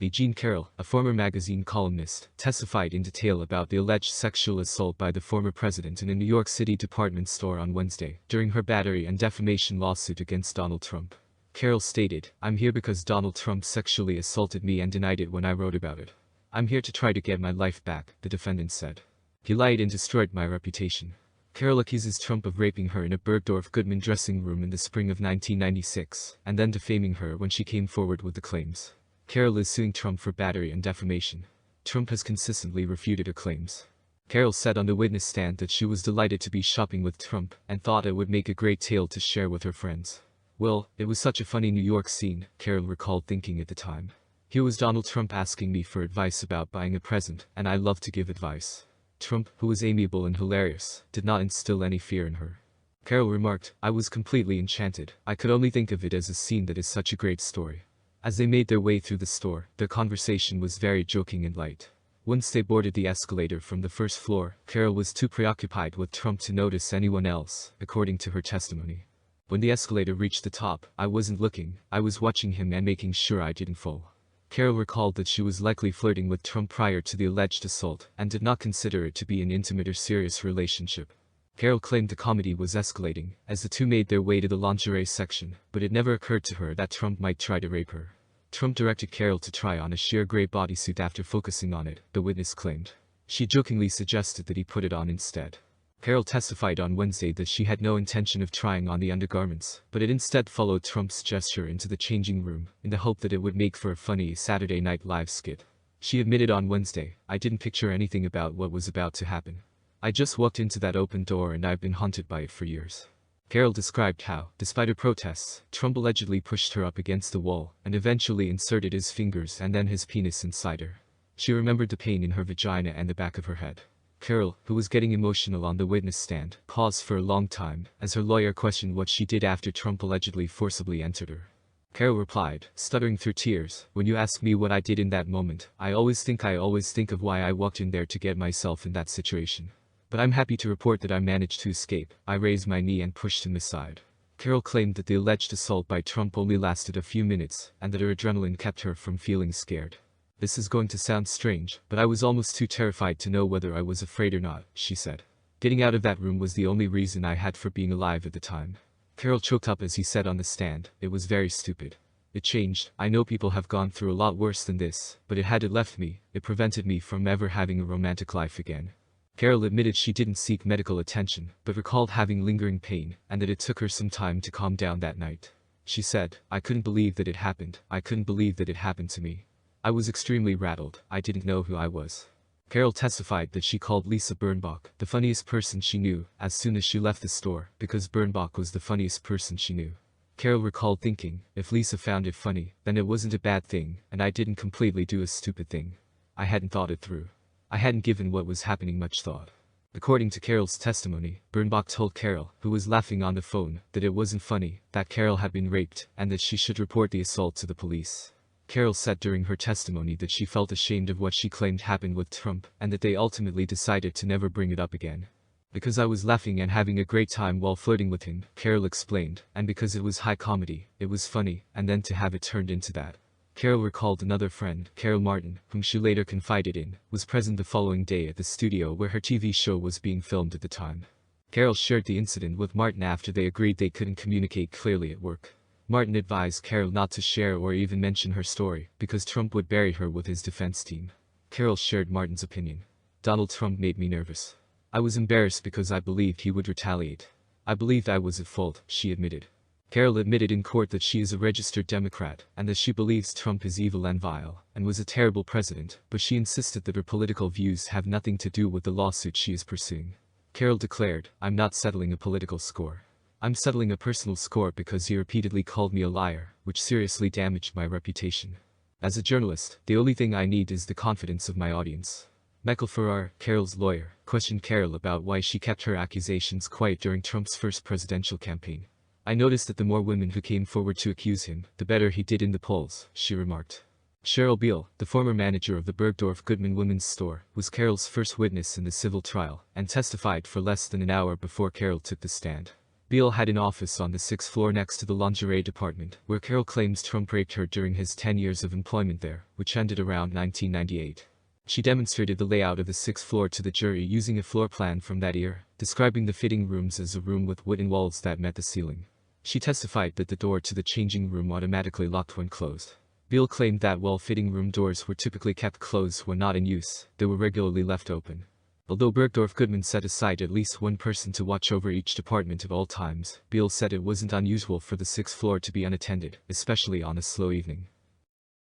Jean Carroll, a former magazine columnist, testified in detail about the alleged sexual assault by the former president in a New York City department store on Wednesday, during her battery and defamation lawsuit against Donald Trump. Carroll stated, "I'm here because Donald Trump sexually assaulted me and denied it when I wrote about it. I'm here to try to get my life back," the defendant said. "He lied and destroyed my reputation." Carroll accuses Trump of raping her in a Bergdorf Goodman dressing room in the spring of 1996, and then defaming her when she came forward with the claims. Carroll is suing Trump for battery and defamation. Trump has consistently refuted her claims. Carroll said on the witness stand that she was delighted to be shopping with Trump and thought it would make a great tale to share with her friends. "Well, it was such a funny New York scene," Carroll recalled thinking at the time. "Here was Donald Trump asking me for advice about buying a present, and I love to give advice." Trump, who was amiable and hilarious, did not instill any fear in her. Carroll remarked, "I was completely enchanted. I could only think of it as a scene that is such a great story." As they made their way through the store, their conversation was very joking and light. Once they boarded the escalator from the first floor, Carroll was too preoccupied with Trump to notice anyone else, according to her testimony. "When the escalator reached the top, I wasn't looking, I was watching him and making sure I didn't fall." Carroll recalled that she was likely flirting with Trump prior to the alleged assault and did not consider it to be an intimate or serious relationship. Carroll claimed the comedy was escalating as the two made their way to the lingerie section, but it never occurred to her that Trump might try to rape her. Trump directed Carroll to try on a sheer gray bodysuit after focusing on it, the witness claimed. She jokingly suggested that he put it on instead. Carroll testified on Wednesday that she had no intention of trying on the undergarments, but had instead followed Trump's gesture into the changing room, in the hope that it would make for a funny Saturday Night Live skit. She admitted on Wednesday, "I didn't picture anything about what was about to happen. I just walked into that open door and I've been haunted by it for years." Carroll described how, despite her protests, Trump allegedly pushed her up against the wall and eventually inserted his fingers and then his penis inside her. She remembered the pain in her vagina and the back of her head. Carroll, who was getting emotional on the witness stand, paused for a long time as her lawyer questioned what she did after Trump allegedly forcibly entered her. Carroll replied, stuttering through tears, "When you ask me what I did in that moment, I always think of why I walked in there to get myself in that situation. But I'm happy to report that I managed to escape. I raised my knee and pushed him aside." Carroll claimed that the alleged assault by Trump only lasted a few minutes and that her adrenaline kept her from feeling scared. "This is going to sound strange, but I was almost too terrified to know whether I was afraid or not," she said. "Getting out of that room was the only reason I had for being alive at the time." Carroll choked up as he said on the stand, "It was very stupid. It changed. I know people have gone through a lot worse than this, but it left me, it prevented me from ever having a romantic life again." Carroll admitted she didn't seek medical attention, but recalled having lingering pain, and that it took her some time to calm down that night. She said, "I couldn't believe that it happened. I couldn't believe that it happened to me. I was extremely rattled. I didn't know who I was." Carroll testified that she called Lisa Birnbach the funniest person she knew as soon as she left the store, because Birnbach was the funniest person she knew. Carroll recalled thinking, "If Lisa found it funny, then it wasn't a bad thing, and I didn't completely do a stupid thing. I hadn't thought it through. I hadn't given what was happening much thought." According to Carroll's testimony, Birnbach told Carroll, who was laughing on the phone, that it wasn't funny, that Carroll had been raped, and that she should report the assault to the police. Carroll said during her testimony that she felt ashamed of what she claimed happened with Trump, and that they ultimately decided to never bring it up again. "Because I was laughing and having a great time while flirting with him," Carroll explained, "and because it was high comedy, it was funny, and then to have it turned into that." Carroll recalled another friend, Carol Martin, whom she later confided in, was present the following day at the studio where her TV show was being filmed at the time. Carroll shared the incident with Martin after they agreed they couldn't communicate clearly at work. Martin advised Carroll not to share or even mention her story, because Trump would bury her with his defense team. Carroll shared Martin's opinion. "Donald Trump made me nervous. I was embarrassed because I believed he would retaliate. I believed I was at fault," she admitted. Carroll admitted in court that she is a registered Democrat and that she believes Trump is evil and vile and was a terrible president, but she insisted that her political views have nothing to do with the lawsuit she is pursuing. Carroll declared, "I'm not settling a political score. I'm settling a personal score because he repeatedly called me a liar, which seriously damaged my reputation. As a journalist, the only thing I need is the confidence of my audience." Michael Farrar, Carroll's lawyer, questioned Carroll about why she kept her accusations quiet during Trump's first presidential campaign. "I noticed that the more women who came forward to accuse him, the better he did in the polls," she remarked. Cheryl Beale, the former manager of the Bergdorf Goodman women's store, was Carroll's first witness in the civil trial and testified for less than an hour before Carroll took the stand. Beale had an office on the 6th floor next to the lingerie department, where Carroll claims Trump raped her during his 10 years of employment there, which ended around 1998. She demonstrated the layout of the 6th floor to the jury using a floor plan from that year, describing the fitting rooms as a room with wooden walls that met the ceiling. She testified that the door to the changing room automatically locked when closed. Beale claimed that while fitting room doors were typically kept closed when not in use, they were regularly left open. Although Bergdorf Goodman set aside at least one person to watch over each department at all times, Beale said it wasn't unusual for the 6th floor to be unattended, especially on a slow evening.